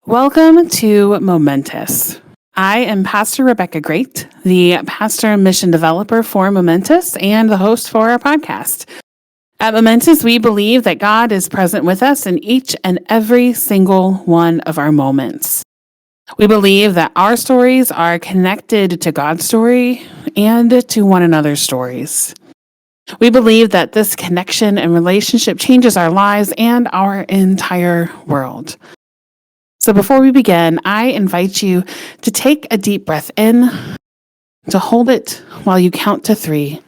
Welcome to Momentous. I am Pastor Rebecca Great, the pastor and mission developer for Momentous and the host for our podcast. At Momentous, we believe that God is present with us in each and every single one of our moments. We believe that our stories are connected to God's story and to one another's stories. We believe that this connection and relationship changes our lives and our entire world. So before we begin, I invite you to take a deep breath in, to hold it while you count to 3,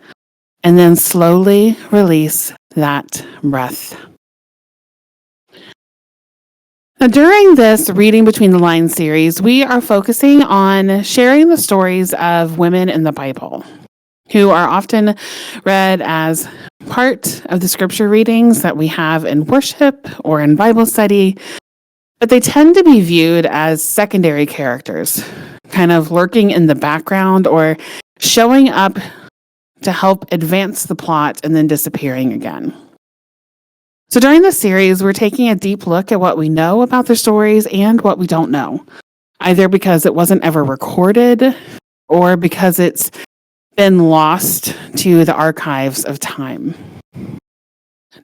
and then slowly release that breath. Now, during this Reading Between the Lines series, we are focusing on sharing the stories of women in the Bible, who are often read as part of the scripture readings that we have in worship or in Bible study. But they tend to be viewed as secondary characters, kind of lurking in the background or showing up to help advance the plot and then disappearing again. So during this series, we're taking a deep look at what we know about their stories and what we don't know, either because it wasn't ever recorded or because it's been lost to the archives of time.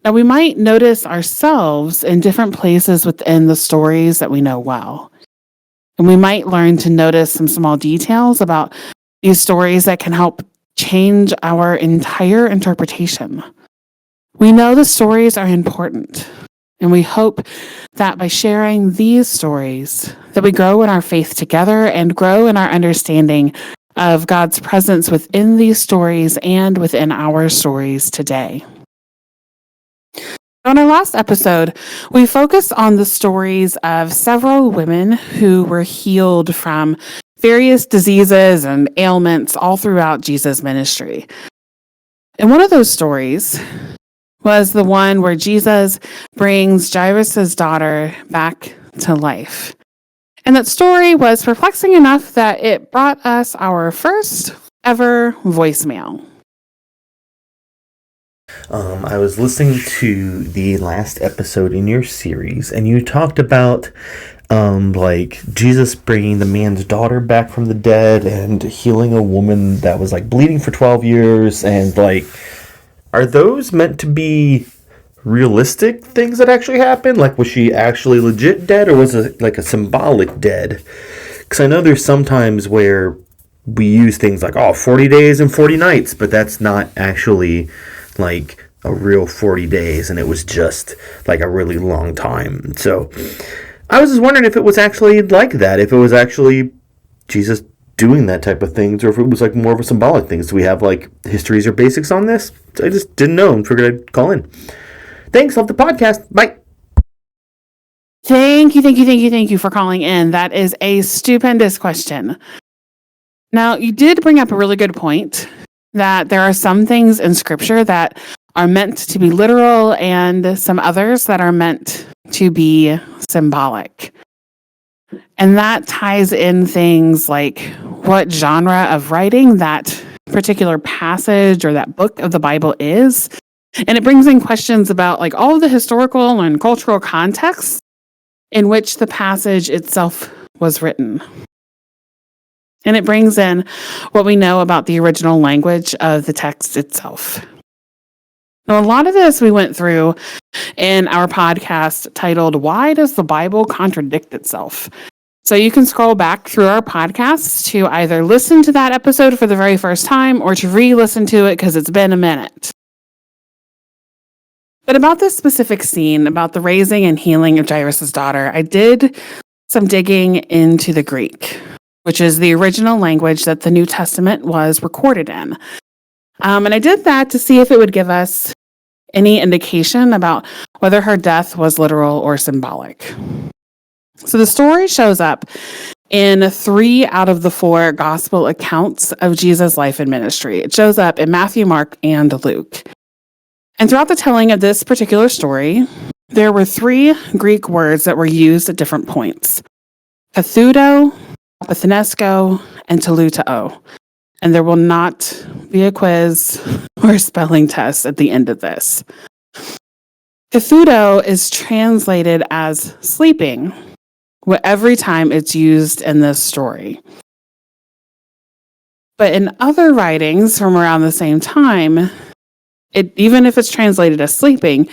Now, we might notice ourselves in different places within the stories that we know well. And we might learn to notice some small details about these stories that can help change our entire interpretation. We know the stories are important, and we hope that by sharing these stories, that we grow in our faith together and grow in our understanding of God's presence within these stories and within our stories today. On our last episode, we focused on the stories of several women who were healed from various diseases and ailments all throughout Jesus' ministry. And one of those stories was the one where Jesus brings Jairus' daughter back to life. And that story was perplexing enough that it brought us our first ever voicemail. I was listening to the last episode in your series, and you talked about Jesus bringing the man's daughter back from the dead and healing a woman that was bleeding for 12 years. And are those meant to be realistic things that actually happened? Was she actually legit dead, or was it a symbolic dead? Because I know there's sometimes where we use things 40 days and 40 nights, but that's not actually a real 40 days, and it was just a really long time. So I was just wondering if it was actually like that, if it was actually Jesus doing that type of things, or if it was more of a symbolic thing. Do we have histories or basics on this? So I just didn't know and figured I'd call in. Thanks, love the podcast. Bye. Thank you for calling in. That is a stupendous question. Now, you did bring up a really good point that there are some things in scripture that are meant to be literal and some others that are meant to be symbolic. And that ties in things like what genre of writing that particular passage or that book of the Bible is. And it brings in questions about all of the historical and cultural context in which the passage itself was written. And it brings in what we know about the original language of the text itself. Now, a lot of this we went through in our podcast titled, Why Does the Bible Contradict Itself? So you can scroll back through our podcasts to either listen to that episode for the very first time or to re-listen to it because it's been a minute. But about this specific scene, about the raising and healing of Jairus' daughter, I did some digging into the Greek, which is the original language that the New Testament was recorded in. And I did that to see if it would give us any indication about whether her death was literal or symbolic. So the story shows up in 3 out of the 4 gospel accounts of Jesus' life and ministry. It shows up in Matthew, Mark, and Luke. And throughout the telling of this particular story, there were 3 Greek words that were used at different points: kathudo, apathenesko, and telutao. And there will not be a quiz or spelling test at the end of this. Kathudo is translated as sleeping, every time it's used in this story. But in other writings from around the same time, even if it's translated as sleeping,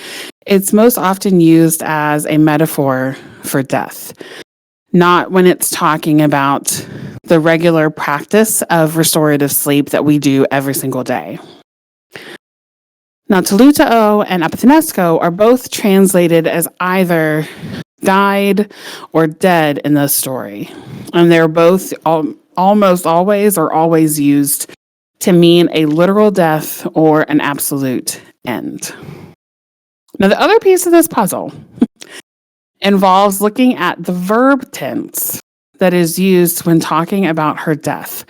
it's most often used as a metaphor for death, not when it's talking about the regular practice of restorative sleep that we do every single day. Now, telutao and apathenesco are both translated as either died or dead in this story. And they're both almost always or always used to mean a literal death or an absolute end. Now, the other piece of this puzzle involves looking at the verb tense that is used when talking about her death.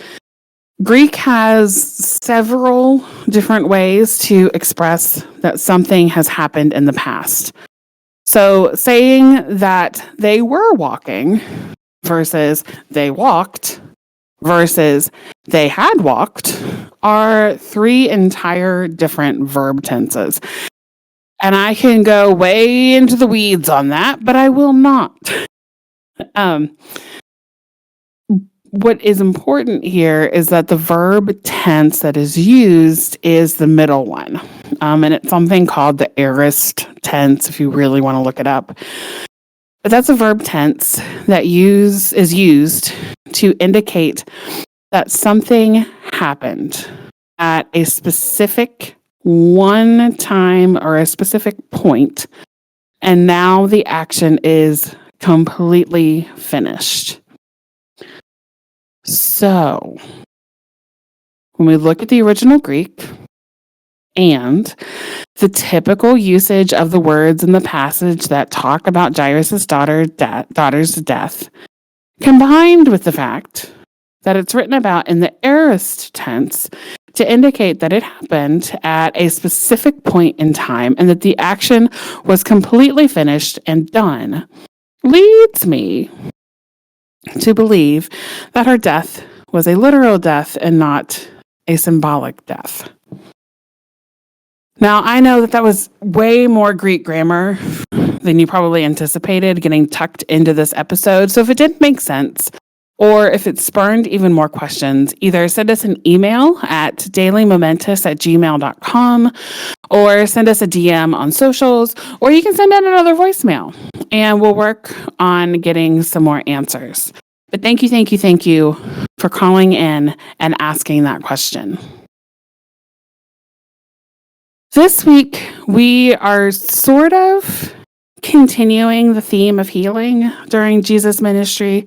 Greek has several different ways to express that something has happened in the past. So saying that they were walking versus they walked versus they had walked are three entire different verb tenses. And I can go way into the weeds on that, but I will not. What is important here is that the verb tense that is used is the middle one. And it's something called the aorist tense, if you really want to look it up. But that's a verb tense that is used to indicate that something happened at a specific one time or a specific point, and now the action is completely finished. So, when we look at the original Greek and the typical usage of the words in the passage that talk about Jairus' daughter's death, combined with the fact that it's written about in the aorist tense to indicate that it happened at a specific point in time and that the action was completely finished and done, leads me to believe that her death was a literal death and not a symbolic death. Now, I know that was way more Greek grammar than you probably anticipated getting tucked into this episode. So if it didn't make sense, or if it spurned even more questions, either send us an email at dailymomentous@gmail.com or send us a DM on socials, or you can send in another voicemail and we'll work on getting some more answers. But thank you for calling in and asking that question. This week, we are sort of continuing the theme of healing during Jesus' ministry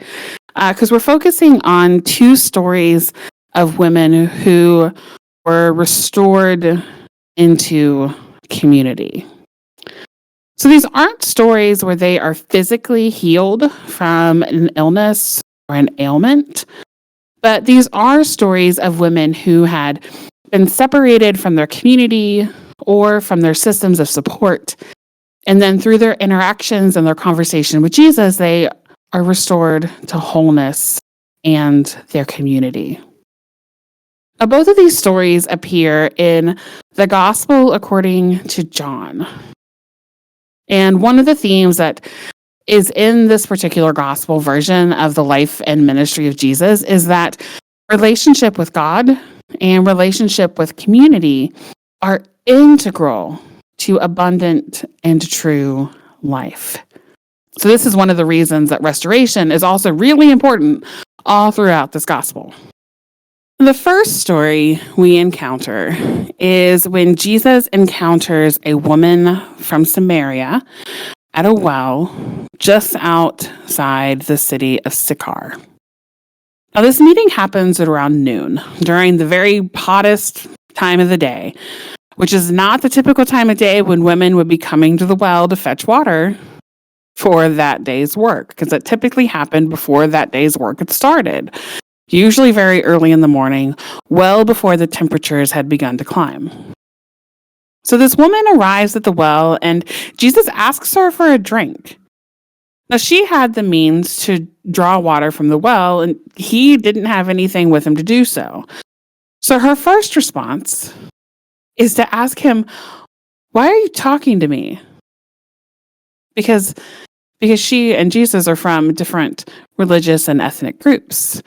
because we're focusing on two stories of women who were restored into community. So these aren't stories where they are physically healed from an illness or an ailment, but these are stories of women who had been separated from their community or from their systems of support. And then through their interactions and their conversation with Jesus, they are restored to wholeness and their community. Now, both of these stories appear in the Gospel according to John. And one of the themes that is in this particular gospel version of the life and ministry of Jesus is that relationship with God and relationship with community are integral to abundant and true life. So this is one of the reasons that restoration is also really important all throughout this gospel. The first story we encounter is when Jesus encounters a woman from Samaria at a well just outside the city of Sychar. Now, this meeting happens at around noon during the very hottest time of the day, which is not the typical time of day when women would be coming to the well to fetch water for that day's work, because it typically happened before that day's work had started. Usually very early in the morning, well before the temperatures had begun to climb. So this woman arrives at the well and Jesus asks her for a drink. Now she had the means to draw water from the well and he didn't have anything with him to do so. So her first response is to ask him, "Why are you talking to me?" Because because she and Jesus are from different religious and ethnic groups.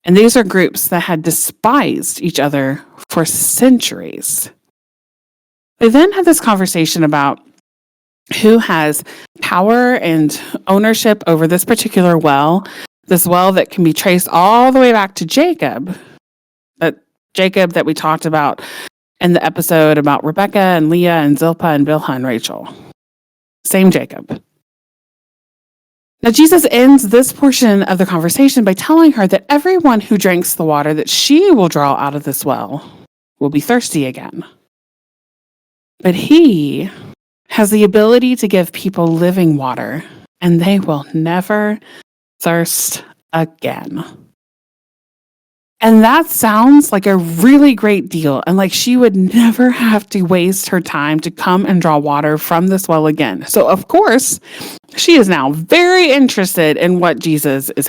And these are groups that had despised each other for centuries. They then had this conversation about who has power and ownership over this particular well, this well that can be traced all the way back to Jacob, that we talked about in the episode about Rebecca and Leah and Zilpah and Bilhah and Rachel. Same Jacob. Now, Jesus ends this portion of the conversation by telling her that everyone who drinks the water that she will draw out of this well will be thirsty again. But he has the ability to give people living water, and they will never thirst again. And that sounds like a really great deal, and like she would never have to waste her time to come and draw water from this well again. So, of course, she is now very interested in what Jesus is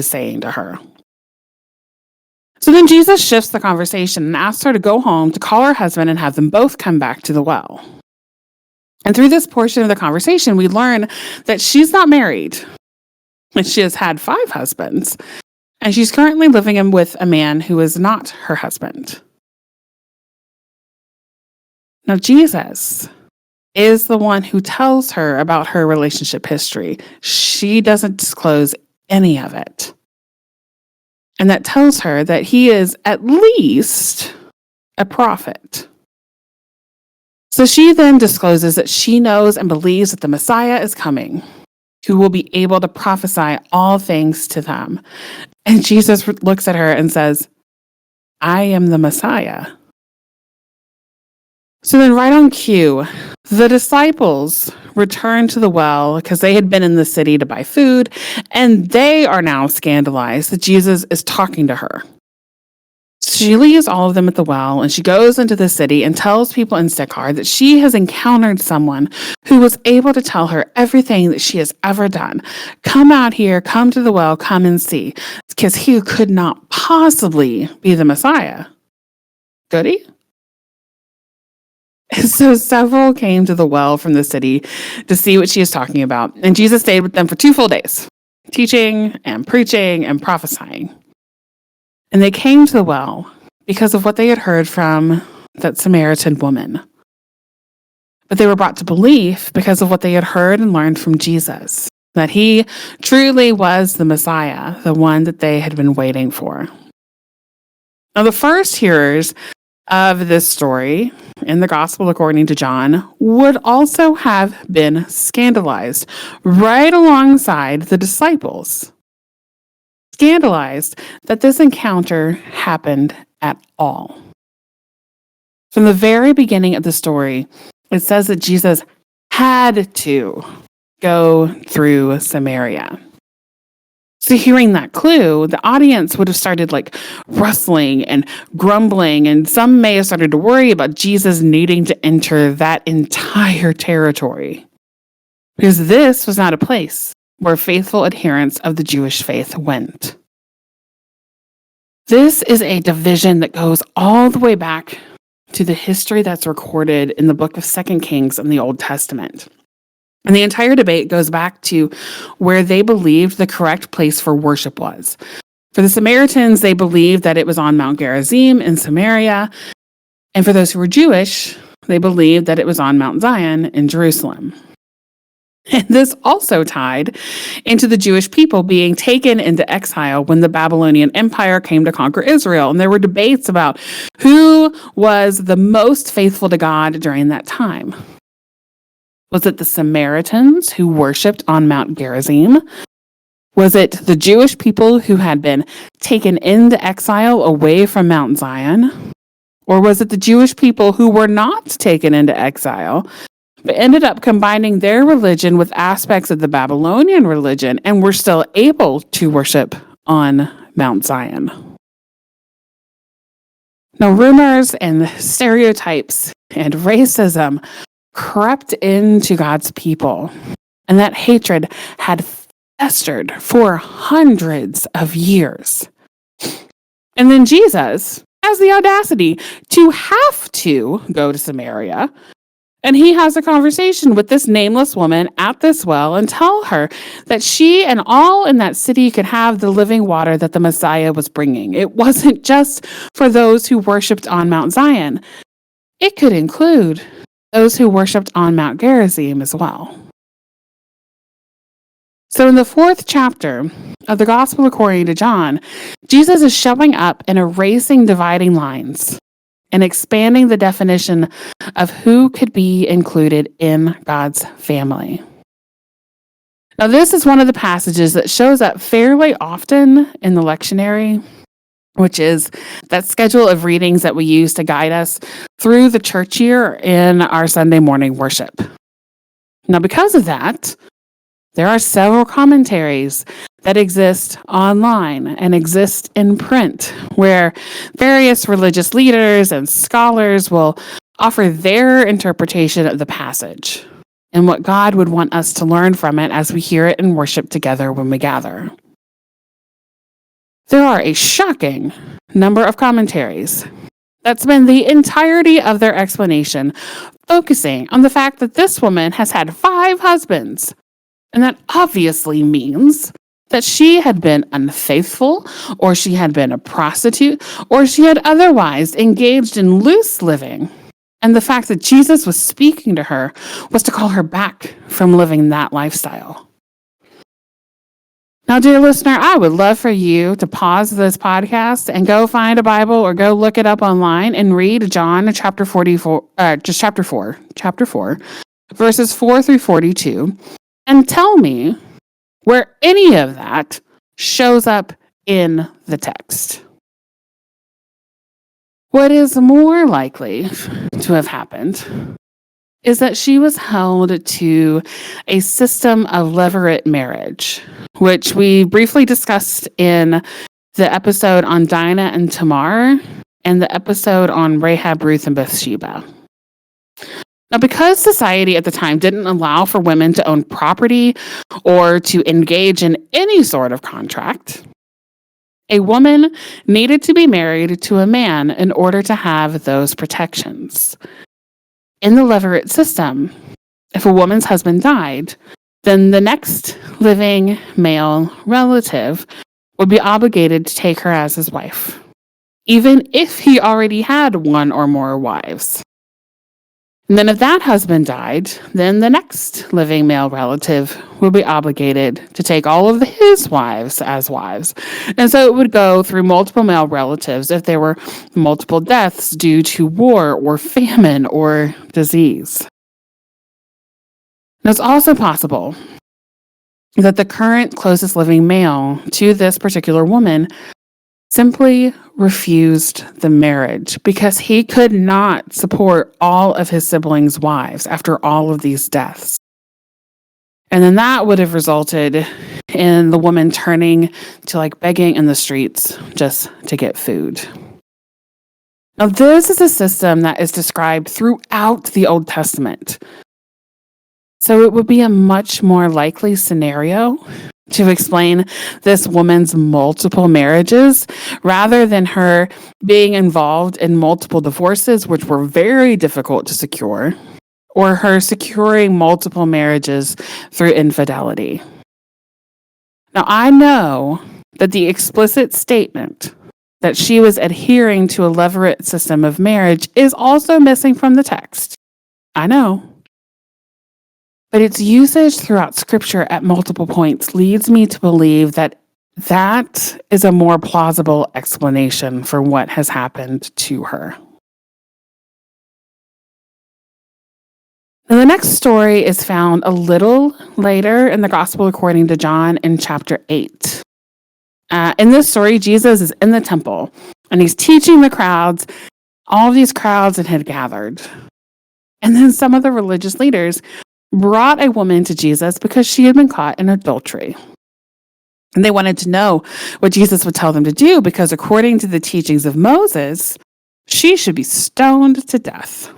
saying to her. So then Jesus shifts the conversation and asks her to go home to call her husband and have them both come back to the well. And through this portion of the conversation, we learn that she's not married, and she has had 5 husbands. And she's currently living with a man who is not her husband. Now, Jesus is the one who tells her about her relationship history. She doesn't disclose any of it. And that tells her that he is at least a prophet. So she then discloses that she knows and believes that the Messiah is coming, who will be able to prophesy all things to them. And Jesus looks at her and says, I am the Messiah. So then right on cue, the disciples return to the well because they had been in the city to buy food, and they are now scandalized that Jesus is talking to her. She leaves all of them at the well, and she goes into the city and tells people in Sychar that she has encountered someone who was able to tell her everything that she has ever done. Come out here, come to the well, come and see, because he could not possibly be the Messiah. Could he? So several came to the well from the city to see what she is talking about, and Jesus stayed with them for 2 full days, teaching and preaching and prophesying. And they came to the well because of what they had heard from that Samaritan woman. But they were brought to belief because of what they had heard and learned from Jesus, that he truly was the Messiah, the one that they had been waiting for. Now, the first hearers of this story in the Gospel according to John would also have been scandalized right alongside the disciples. Scandalized that this encounter happened at all. From the very beginning of the story, it says that Jesus had to go through Samaria. So hearing that clue, the audience would have started rustling and grumbling, and some may have started to worry about Jesus needing to enter that entire territory. Because this was not a place where faithful adherents of the Jewish faith went. This is a division that goes all the way back to the history that's recorded in the book of 2 Kings in the Old Testament. And the entire debate goes back to where they believed the correct place for worship was. For the Samaritans, they believed that it was on Mount Gerizim in Samaria. And for those who were Jewish, they believed that it was on Mount Zion in Jerusalem. And this also tied into the Jewish people being taken into exile when the Babylonian Empire came to conquer Israel. And there were debates about who was the most faithful to God during that time. Was it the Samaritans who worshipped on Mount Gerizim? Was it the Jewish people who had been taken into exile away from Mount Zion? Or was it the Jewish people who were not taken into exile, but ended up combining their religion with aspects of the Babylonian religion and were still able to worship on Mount Zion? Now, rumors and stereotypes and racism crept into God's people, and that hatred had festered for hundreds of years. And then Jesus has the audacity to have to go to Samaria And he has a conversation with this nameless woman at this well and tell her that she and all in that city could have the living water that the Messiah was bringing. It wasn't just for those who worshiped on Mount Zion. It could include those who worshiped on Mount Gerizim as well. So in the 4th chapter of the Gospel according to John, Jesus is showing up and erasing dividing lines and expanding the definition of who could be included in God's family. Now, this is one of the passages that shows up fairly often in the lectionary, which is that schedule of readings that we use to guide us through the church year in our Sunday morning worship. Now, because of that, there are several commentaries that exist online and exist in print, where various religious leaders and scholars will offer their interpretation of the passage and what God would want us to learn from it as we hear it and worship together when we gather. There are a shocking number of commentaries that spend the entirety of their explanation focusing on the fact that this woman has had 5 husbands. And that obviously means that she had been unfaithful, or she had been a prostitute, or she had otherwise engaged in loose living. And the fact that Jesus was speaking to her was to call her back from living that lifestyle. Now, dear listener, I would love for you to pause this podcast and go find a Bible or go look it up online and read John chapter 4, verses 4 through 42. And tell me where any of that shows up in the text. What is more likely to have happened is that she was held to a system of levirate marriage, which we briefly discussed in the episode on Dinah and Tamar and the episode on Rahab, Ruth, and Bathsheba. Now, because society at the time didn't allow for women to own property or to engage in any sort of contract, a woman needed to be married to a man in order to have those protections. In the levirate system, if a woman's husband died, then the next living male relative would be obligated to take her as his wife, even if he already had 1 or more wives. And then if that husband died, then the next living male relative would be obligated to take all of his wives as wives. And so it would go through multiple male relatives if there were multiple deaths due to war or famine or disease. Now, it's also possible that the current closest living male to this particular woman simply refused the marriage because he could not support all of his siblings' wives after all of these deaths. And then that would have resulted in the woman turning to begging in the streets just to get food. Now, this is a system that is described throughout the Old Testament. So it would be a much more likely scenario to explain this woman's multiple marriages rather than her being involved in multiple divorces, which were very difficult to secure, or her securing multiple marriages through infidelity. Now, I know that the explicit statement that she was adhering to a levirate system of marriage is also missing from the text. I know. But its usage throughout Scripture at multiple points leads me to believe that that is a more plausible explanation for what has happened to her. Now, the next story is found a little later in the Gospel according to John in chapter 8. In this story, Jesus is in the temple and he's teaching the crowds. All of these crowds that had gathered. And then some of the religious leaders brought a woman to Jesus because she had been caught in adultery. And they wanted to know what Jesus would tell them to do because according to the teachings of Moses, she should be stoned to death.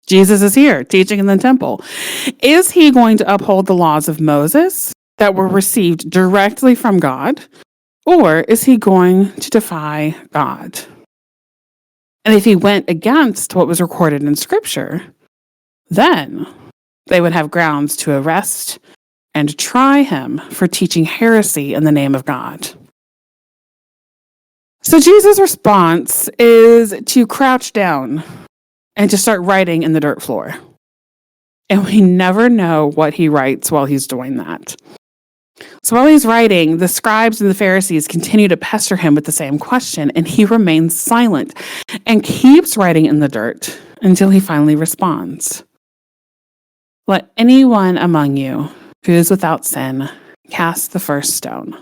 Jesus is here teaching in the temple. Is he going to uphold the laws of Moses that were received directly from God, or is he going to defy God? And if he went against what was recorded in Scripture, then they would have grounds to arrest and try him for teaching heresy in the name of God. So Jesus' response is to crouch down and to start writing in the dirt floor. And we never know what he writes while he's doing that. So while he's writing, the scribes and the Pharisees continue to pester him with the same question, and he remains silent and keeps writing in the dirt until he finally responds. Let anyone among you who is without sin cast the first stone.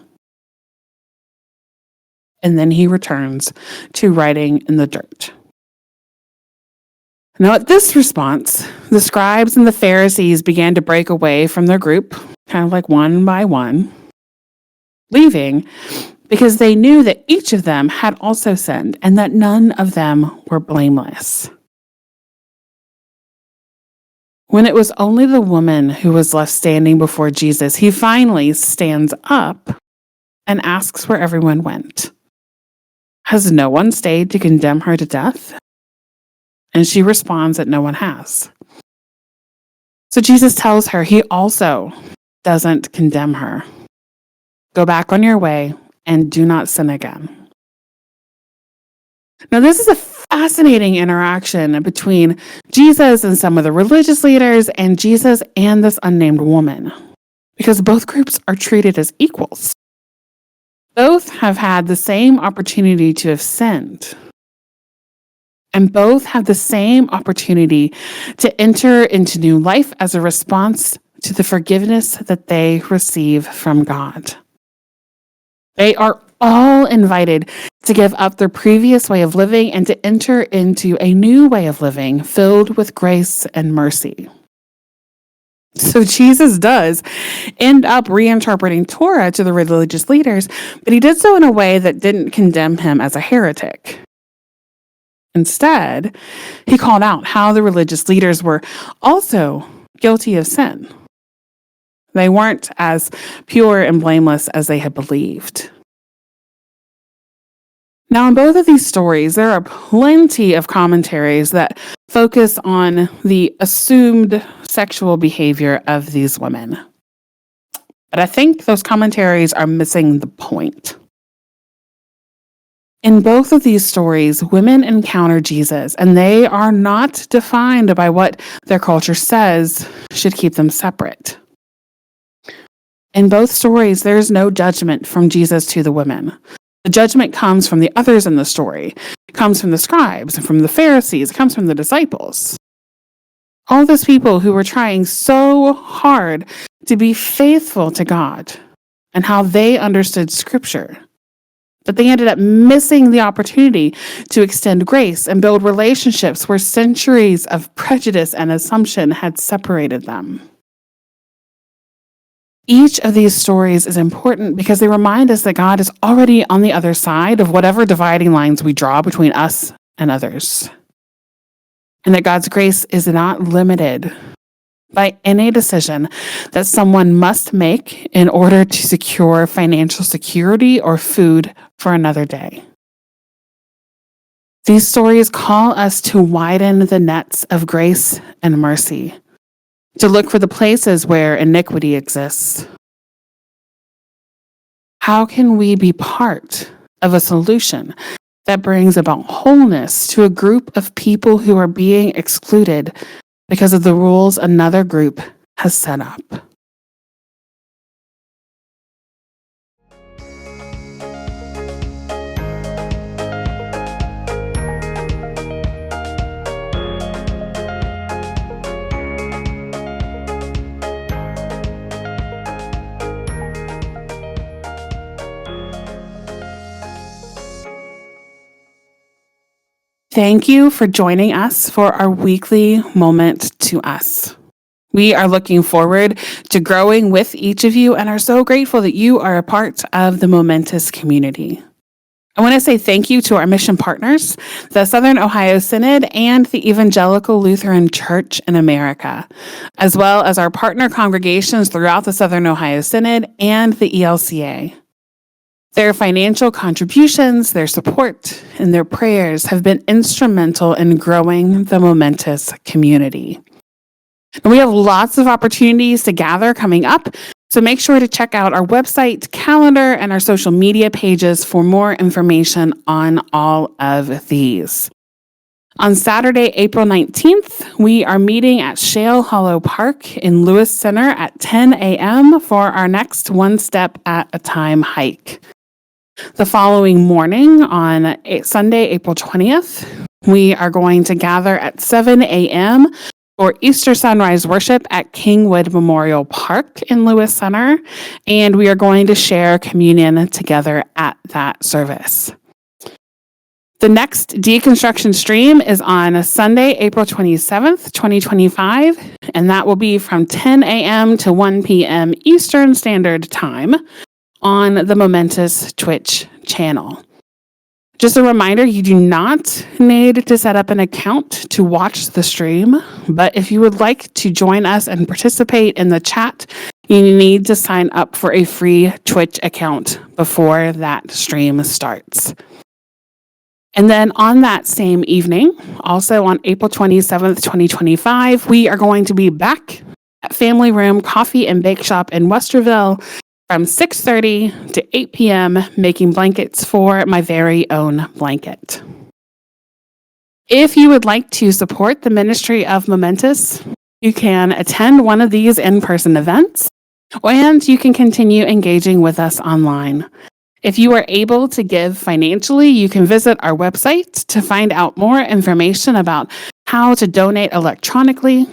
And then he returns to writing in the dirt. Now, at this response, the scribes and the Pharisees began to break away from their group, kind of like one by one, leaving because they knew that each of them had also sinned and that none of them were blameless. When it was only the woman who was left standing before Jesus, he finally stands up and asks where everyone went. Has no one stayed to condemn her to death? And she responds that no one has. So Jesus tells her he also doesn't condemn her. Go back on your way and do not sin again. Now, this is a fascinating interaction between Jesus and some of the religious leaders and Jesus and this unnamed woman, because both groups are treated as equals. Both have had the same opportunity to have sinned. And both have the same opportunity to enter into new life as a response to the forgiveness that they receive from God. They are all invited to give up their previous way of living and to enter into a new way of living filled with grace and mercy. So Jesus does end up reinterpreting Torah to the religious leaders, but he did so in a way that didn't condemn him as a heretic. Instead, he called out how the religious leaders were also guilty of sin. They weren't as pure and blameless as they had believed. Now, in both of these stories, there are plenty of commentaries that focus on the assumed sexual behavior of these women. But I think those commentaries are missing the point. In both of these stories, women encounter Jesus, and they are not defined by what their culture says should keep them separate. In both stories, there is no judgment from Jesus to the women. The judgment comes from the others in the story. It comes from the scribes and from the Pharisees. It comes from the disciples. All those people who were trying so hard to be faithful to God and how they understood Scripture. But they ended up missing the opportunity to extend grace and build relationships where centuries of prejudice and assumption had separated them. Each of these stories is important because they remind us that God is already on the other side of whatever dividing lines we draw between us and others. And that God's grace is not limited by any decision that someone must make in order to secure financial security or food for another day. These stories call us to widen the nets of grace and mercy, to look for the places where iniquity exists. How can we be part of a solution that brings about wholeness to a group of people who are being excluded because of the rules another group has set up? Thank you for joining us for our weekly Moment to Us. We are looking forward to growing with each of you and are so grateful that you are a part of the Momentous community. I want to say thank you to our mission partners, the Southern Ohio Synod and the Evangelical Lutheran Church in America, as well as our partner congregations throughout the Southern Ohio Synod and the ELCA. Their financial contributions, their support, and their prayers have been instrumental in growing the Momentous community. And we have lots of opportunities to gather coming up, so make sure to check out our website, calendar, and our social media pages for more information on all of these. On Saturday, April 19th, we are meeting at Shale Hollow Park in Lewis Center at 10 a.m. for our next One Step at a Time hike. The following morning, on Sunday, April 20th, we are going to gather at 7 a.m. for Easter sunrise worship at Kingwood Memorial Park in Lewis Center, and we are going to share communion together at that service. The next deconstruction stream is on Sunday, April 27th, 2025, and that will be from 10 a.m. to 1 p.m. Eastern Standard Time on the Momentous Twitch channel. Just a reminder, you do not need to set up an account to watch the stream, but if you would like to join us and participate in the chat, you need to sign up for a free Twitch account before that stream starts. And then on that same evening, also on April 27th, 2025, we are going to be back at Family Room Coffee and Bake Shop in Westerville from 6:30 to 8 p.m., making blankets for my very own blanket. If you would like to support the ministry of Momentous, you can attend one of these in-person events, and you can continue engaging with us online. If you are able to give financially, you can visit our website to find out more information about how to donate electronically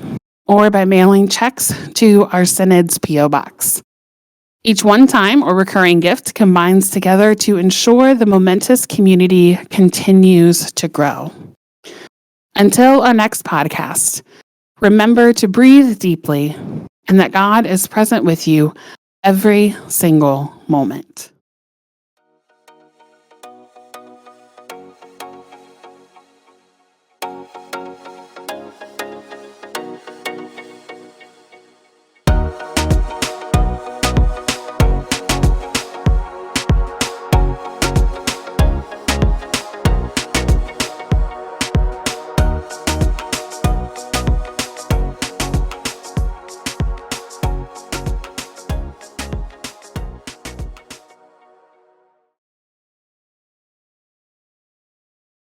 or by mailing checks to our Synod's P.O. Box. Each one-time or recurring gift combines together to ensure the Momentous community continues to grow. Until our next podcast, remember to breathe deeply and that God is present with you every single moment.